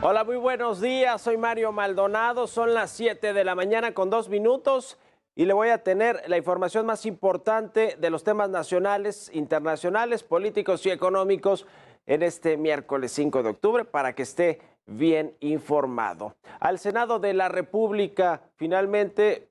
Hola, muy buenos días. Soy Mario Maldonado. Son las 7 de la mañana con 2 minutos y le voy a tener la información más importante de los temas nacionales, internacionales, políticos y económicos en este miércoles 5 de octubre para que esté bien informado. Al Senado de la República finalmente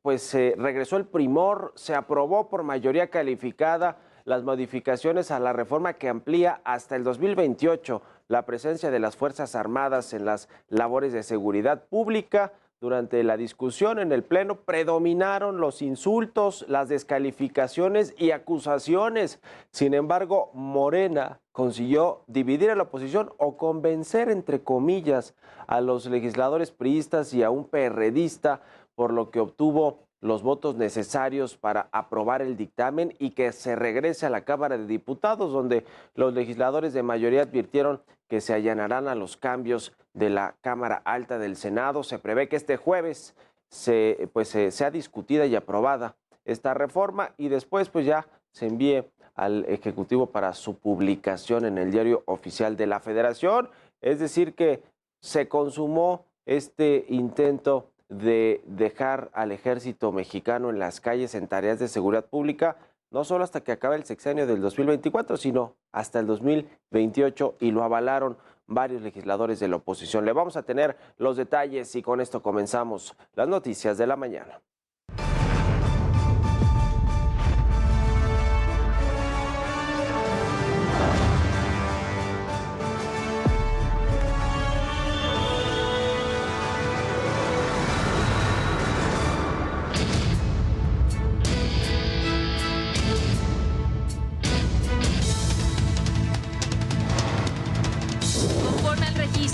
regresó el primor, se aprobó por mayoría calificada las modificaciones a la reforma que amplía hasta el 2028 la presencia de las Fuerzas Armadas en las labores de seguridad pública. Durante la discusión en el Pleno predominaron los insultos, las descalificaciones y acusaciones. Sin embargo, Morena consiguió dividir a la oposición o convencer, entre comillas, a los legisladores priistas y a un perredista, por lo que obtuvo los votos necesarios para aprobar el dictamen y que se regrese a la Cámara de Diputados, donde los legisladores de mayoría advirtieron que se allanarán a los cambios de la Cámara Alta del Senado. Se prevé que este jueves sea discutida y aprobada esta reforma y después ya se envíe al Ejecutivo para su publicación en el Diario Oficial de la Federación. Es decir, que se consumó este intento de dejar al ejército mexicano en las calles en tareas de seguridad pública, no solo hasta que acabe el sexenio del 2024, sino hasta el 2028, y lo avalaron varios legisladores de la oposición. Le vamos a tener los detalles y con esto comenzamos las noticias de la mañana.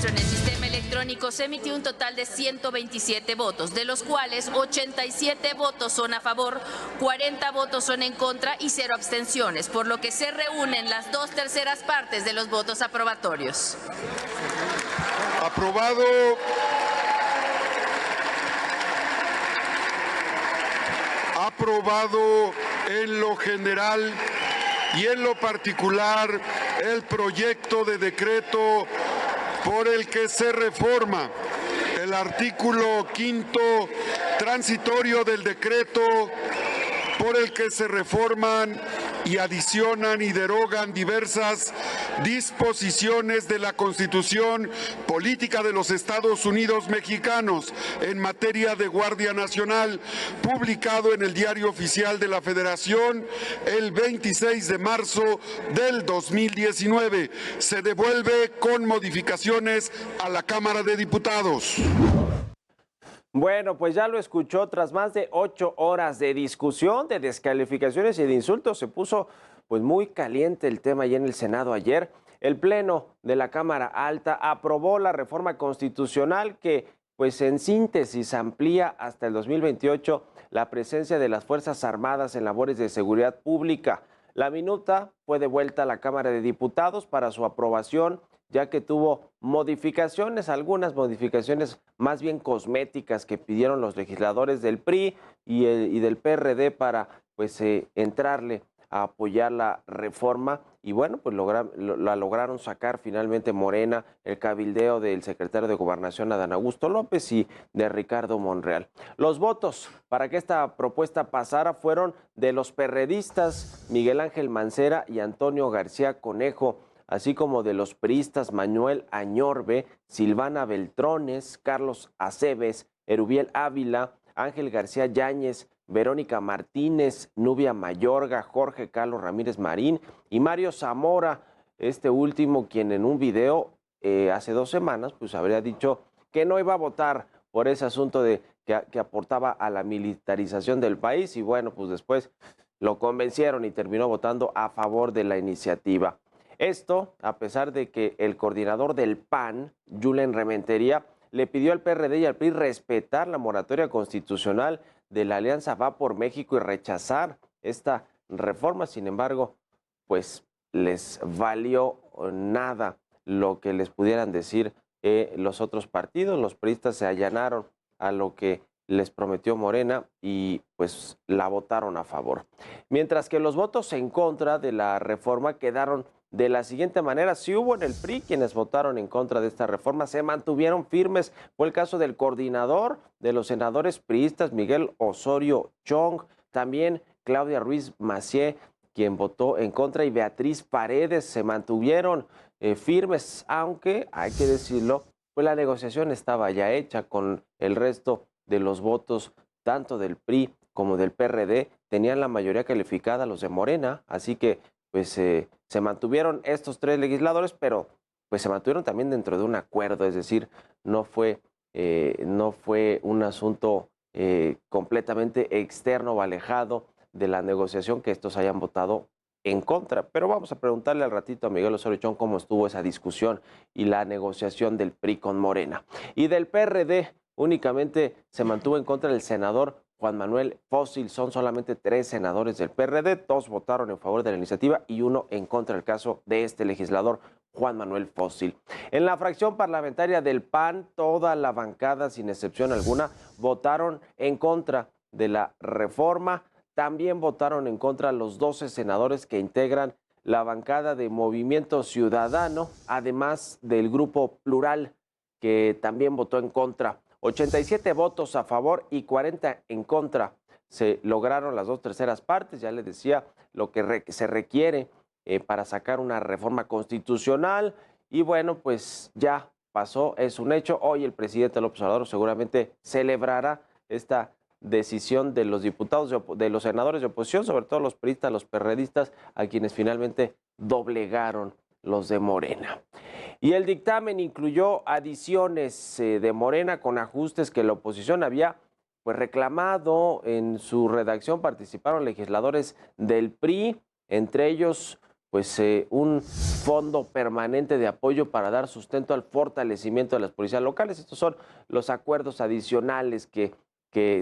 En el sistema electrónico se emitió un total de 127 votos, de los cuales 87 votos son a favor, 40 votos son en contra y 0 abstenciones, por lo que se reúnen las 2/3 partes de los votos aprobatorios. Aprobado. Aprobado en lo general y en lo particular el proyecto de decreto por el que se reforma el artículo 5º transitorio del decreto, por el que se reforman y adicionan y derogan diversas disposiciones de la Constitución Política de los Estados Unidos Mexicanos en materia de Guardia Nacional, publicado en el Diario Oficial de la Federación el 26 de marzo del 2019. Se devuelve con modificaciones a la Cámara de Diputados. Bueno, pues ya lo escuchó, tras más de 8 horas de discusión, de descalificaciones y de insultos, se puso muy caliente el tema allá en el Senado ayer. El Pleno de la Cámara Alta aprobó la reforma constitucional que, en síntesis, amplía hasta el 2028 la presencia de las Fuerzas Armadas en labores de seguridad pública. La minuta fue devuelta a la Cámara de Diputados para su aprobación, ya que tuvo modificaciones, algunas modificaciones más bien cosméticas que pidieron los legisladores del PRI y del PRD para entrarle a apoyar la reforma. Y la lograron sacar finalmente Morena, el cabildeo del secretario de Gobernación Adán Augusto López y de Ricardo Monreal. Los votos para que esta propuesta pasara fueron de los perredistas Miguel Ángel Mancera y Antonio García Conejo, así como de los priistas Manuel Añorbe, Silvana Beltrones, Carlos Aceves, Erubiel Ávila, Ángel García Yáñez, Verónica Martínez, Nubia Mayorga, Jorge Carlos Ramírez Marín y Mario Zamora, este último quien en un video hace 2 semanas habría dicho que no iba a votar por ese asunto de que aportaba a la militarización del país y después lo convencieron y terminó votando a favor de la iniciativa. Esto a pesar de que el coordinador del PAN, Julen Rementería, le pidió al PRD y al PRI respetar la moratoria constitucional de la Alianza Va por México y rechazar esta reforma. Sin embargo, les valió nada lo que les pudieran decir los otros partidos. Los priistas se allanaron a lo que les prometió Morena y la votaron a favor. Mientras que los votos en contra de la reforma quedaron de la siguiente manera: sí hubo en el PRI quienes votaron en contra de esta reforma, se mantuvieron firmes. Fue el caso del coordinador de los senadores priistas, Miguel Osorio Chong, también Claudia Ruiz Massieu, quien votó en contra, y Beatriz Paredes se mantuvieron firmes, aunque hay que decirlo, pues la negociación estaba ya hecha con el resto de los votos, tanto del PRI como del PRD, tenían la mayoría calificada los de Morena, así que pues se mantuvieron estos 3 legisladores, pero pues se mantuvieron también dentro de un acuerdo, es decir, no fue un asunto completamente externo o alejado de la negociación que estos hayan votado en contra. Pero vamos a preguntarle al ratito a Miguel Osorio Chong cómo estuvo esa discusión y la negociación del PRI con Morena. Y del PRD únicamente se mantuvo en contra el senador Juan Manuel Fósil. Son solamente 3 senadores del PRD, 2 votaron en favor de la iniciativa y 1 en contra del caso de este legislador Juan Manuel Fósil. En la fracción parlamentaria del PAN, toda la bancada, sin excepción alguna, votaron en contra de la reforma. También votaron en contra los 12 senadores que integran la bancada de Movimiento Ciudadano, además del Grupo Plural, que también votó en contra. 87 votos a favor y 40 en contra. Se lograron las 2/3 partes, ya les decía, lo que se requiere para sacar una reforma constitucional. Y bueno, pues ya pasó, es un hecho. Hoy el presidente López Obrador seguramente celebrará esta decisión de los diputados, de los senadores de oposición, sobre todo los priistas, los perredistas, a quienes finalmente doblegaron los de Morena. Y el dictamen incluyó adiciones de Morena con ajustes que la oposición había pues reclamado. En su redacción participaron legisladores del PRI, entre ellos pues un fondo permanente de apoyo para dar sustento al fortalecimiento de las policías locales. Estos son los acuerdos adicionales que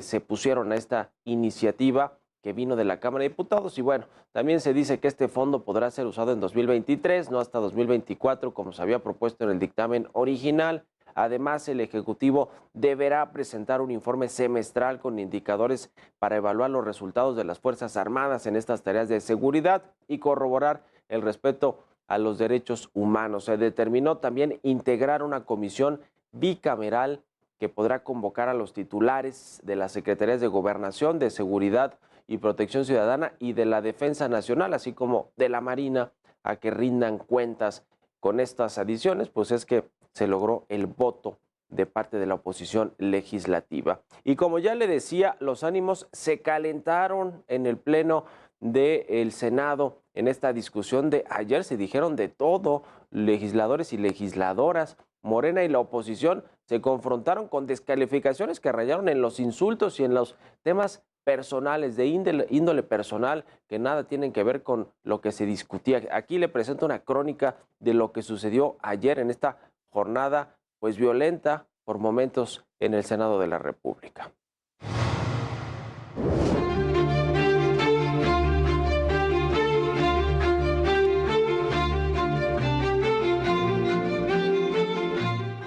se pusieron a esta iniciativa que vino de la Cámara de Diputados. Y bueno, también se dice que este fondo podrá ser usado en 2023, no hasta 2024, como se había propuesto en el dictamen original. Además, el Ejecutivo deberá presentar un informe semestral con indicadores para evaluar los resultados de las Fuerzas Armadas en estas tareas de seguridad y corroborar el respeto a los derechos humanos. Se determinó también integrar una comisión bicameral que podrá convocar a los titulares de las Secretarías de Gobernación, de Seguridad y Protección Ciudadana y de la Defensa Nacional, así como de la Marina, a que rindan cuentas. Con estas adiciones, pues es que se logró el voto de parte de la oposición legislativa. Y como ya le decía, los ánimos se calentaron en el Pleno del Senado. En esta discusión de ayer se dijeron de todo, legisladores y legisladoras. Morena y la oposición se confrontaron con descalificaciones que rayaron en los insultos y en los temas personales, de índole personal, que nada tienen que ver con lo que se discutía. Aquí le presento una crónica de lo que sucedió ayer en esta jornada, pues violenta por momentos en el Senado de la República.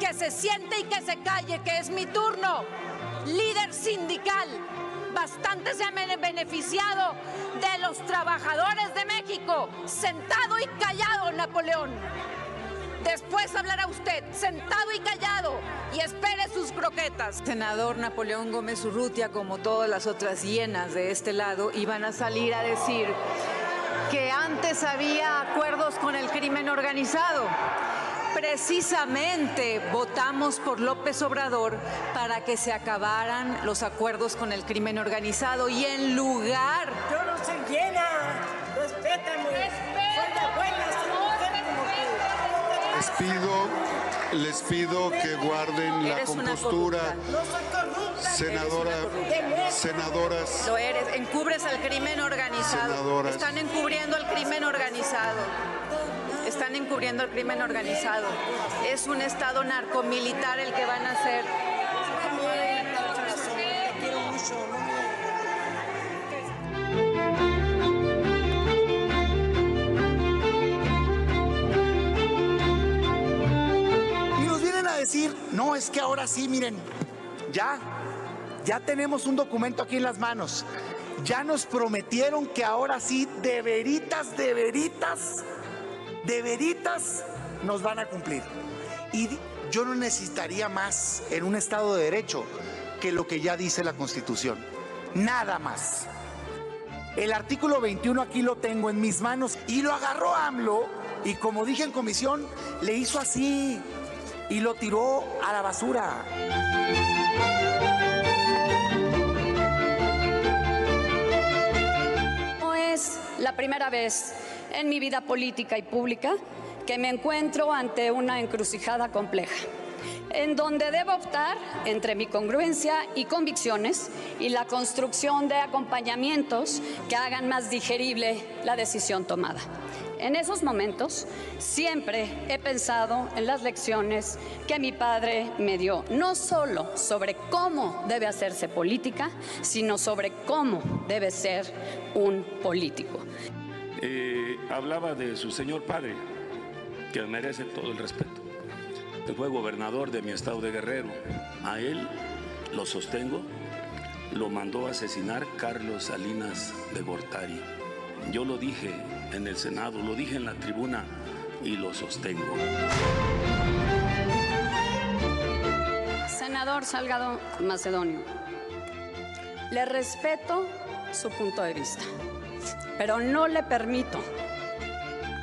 Que se siente y que se calle, que es mi turno. Líder sindical, bastante se han beneficiado de los trabajadores de México. Sentado y callado, Napoleón. Después hablará usted, sentado y callado, y espere sus croquetas. Senador Napoleón Gómez Urrutia, como todas las otras hienas de este lado, iban a salir a decir que antes había acuerdos con el crimen organizado. Precisamente votamos por López Obrador para que se acabaran los acuerdos con el crimen organizado y en lugar... Yo no soy llena, respétame, soy la buena, soy mujer como tú. Les pido que guarden la compostura. No soy corrupta. Senadoras. Lo eres, encubres al crimen organizado. Senadoras. Están encubriendo al crimen organizado. Están encubriendo al crimen organizado. Es un estado narcomilitar el que van a hacer. Y nos vienen a decir, no, es que ahora sí, miren, ya tenemos un documento aquí en las manos. Ya nos prometieron que ahora sí, de veritas, de veritas nos van a cumplir. Y yo no necesitaría más en un Estado de Derecho que lo que ya dice la Constitución. Nada más. El artículo 21 aquí lo tengo en mis manos y lo agarró AMLO y, como dije en comisión, le hizo así y lo tiró a la basura. No es la primera vez en mi vida política y pública que me encuentro ante una encrucijada compleja, en donde debo optar entre mi congruencia y convicciones y la construcción de acompañamientos que hagan más digerible la decisión tomada. En esos momentos siempre he pensado en las lecciones que mi padre me dio, no solo sobre cómo debe hacerse política, sino sobre cómo debe ser un político. Hablaba de su señor padre, que merece todo el respeto, que fue gobernador de mi estado de Guerrero. A él, lo sostengo, lo mandó a asesinar Carlos Salinas de Gortari. Yo lo dije en el Senado, lo dije en la tribuna y lo sostengo. Senador Salgado Macedonio, le respeto su punto de vista, pero no le permito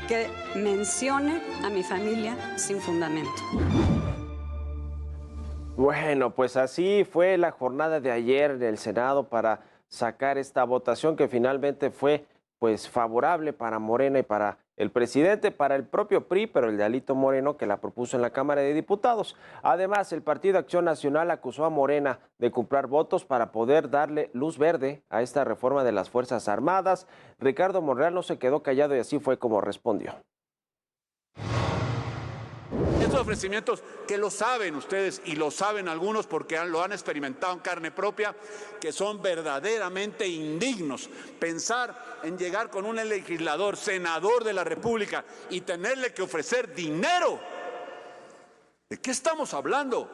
que mencione a mi familia sin fundamento. Bueno, pues así fue la jornada de ayer del Senado para sacar esta votación que finalmente fue pues favorable para Morena y para el presidente, para el propio PRI, pero el de Alito Moreno que la propuso en la Cámara de Diputados. Además, el Partido Acción Nacional acusó a Morena de comprar votos para poder darle luz verde a esta reforma de las Fuerzas Armadas. Ricardo Monreal no se quedó callado y así fue como respondió. Estos ofrecimientos que lo saben ustedes y lo saben algunos porque lo han experimentado en carne propia, que son verdaderamente indignos. Pensar en llegar con un legislador, senador de la República y tenerle que ofrecer dinero. ¿De qué estamos hablando?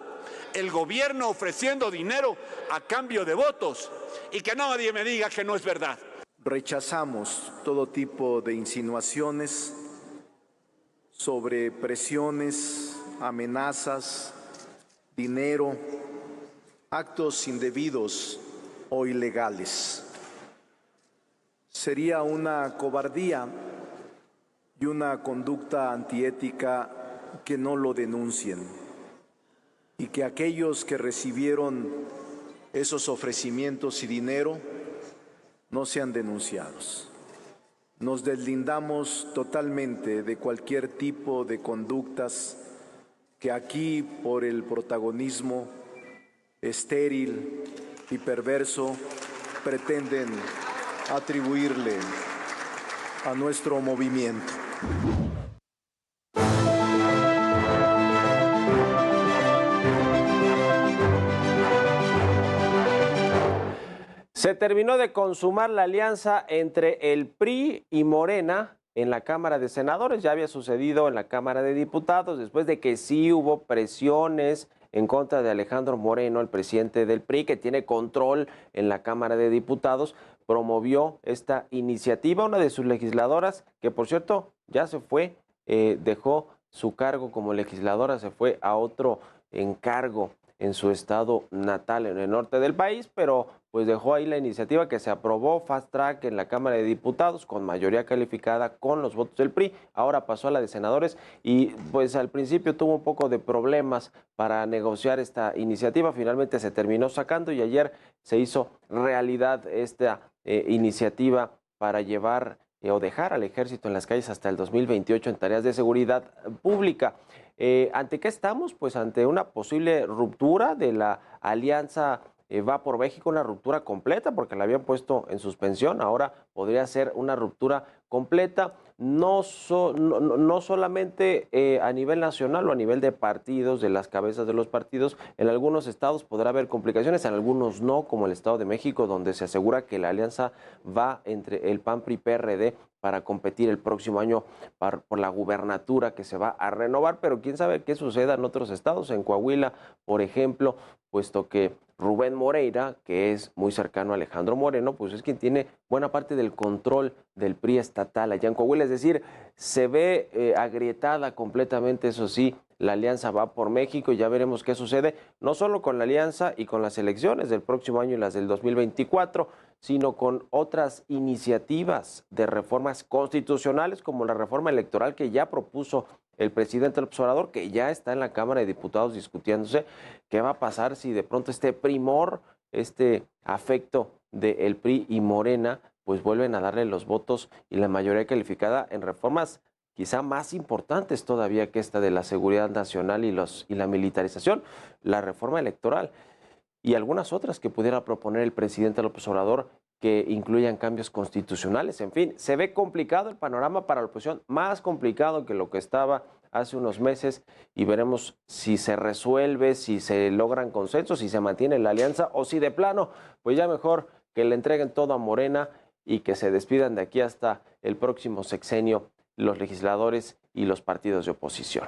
El gobierno ofreciendo dinero a cambio de votos y que nadie me diga que no es verdad. Rechazamos todo tipo de insinuaciones sobre presiones, amenazas, dinero, actos indebidos o ilegales. Sería una cobardía y una conducta antiética que no lo denuncien y que aquellos que recibieron esos ofrecimientos y dinero no sean denunciados. Nos deslindamos totalmente de cualquier tipo de conductas que aquí, por el protagonismo estéril y perverso, pretenden atribuirle a nuestro movimiento. Se terminó de consumar la alianza entre el PRI y Morena en la Cámara de Senadores. Ya había sucedido en la Cámara de Diputados, después de que sí hubo presiones en contra de Alejandro Moreno, el presidente del PRI, que tiene control en la Cámara de Diputados, promovió esta iniciativa. Una de sus legisladoras, que por cierto ya se fue, dejó su cargo como legisladora, se fue a otro encargo en su estado natal, en el norte del país, pero pues dejó ahí la iniciativa que se aprobó fast track en la Cámara de Diputados con mayoría calificada con los votos del PRI. Ahora pasó a la de senadores y pues al principio tuvo un poco de problemas para negociar esta iniciativa. Finalmente se terminó sacando y ayer se hizo realidad esta iniciativa para llevar o dejar al ejército en las calles hasta el 2028 en tareas de seguridad pública. ¿Ante qué estamos? Pues ante una posible ruptura de la alianza Va por México, una ruptura completa, porque la habían puesto en suspensión. Ahora podría ser una ruptura completa, no solamente a nivel nacional o a nivel de partidos, de las cabezas de los partidos. En algunos estados podrá haber complicaciones, en algunos no, como el Estado de México, donde se asegura que la alianza va entre el PAN, PRI, PRD para competir el próximo año por la gubernatura que se va a renovar, pero quién sabe qué suceda en otros estados, en Coahuila, por ejemplo, puesto que Rubén Moreira, que es muy cercano a Alejandro Moreno, pues es quien tiene buena parte del control del PRI estatal allá en Coahuila. Es decir, se ve agrietada completamente, eso sí, la Alianza Va por México, y ya veremos qué sucede, no solo con la alianza y con las elecciones del próximo año y las del 2024, sino con otras iniciativas de reformas constitucionales, como la reforma electoral que ya propuso el presidente López Obrador, que ya está en la Cámara de Diputados discutiéndose. ¿Qué va a pasar si de pronto este primor, este afecto del PRI y Morena, pues vuelven a darle los votos y la mayoría calificada en reformas quizá más importantes todavía que esta de la seguridad nacional y la militarización, la reforma electoral y algunas otras que pudiera proponer el presidente López Obrador que incluyan cambios constitucionales? En fin, se ve complicado el panorama para la oposición, más complicado que lo que estaba hace unos meses, y veremos si se resuelve, si se logran consensos, si se mantiene la alianza o si de plano, pues ya mejor que le entreguen todo a Morena y que se despidan de aquí hasta el próximo sexenio los legisladores y los partidos de oposición.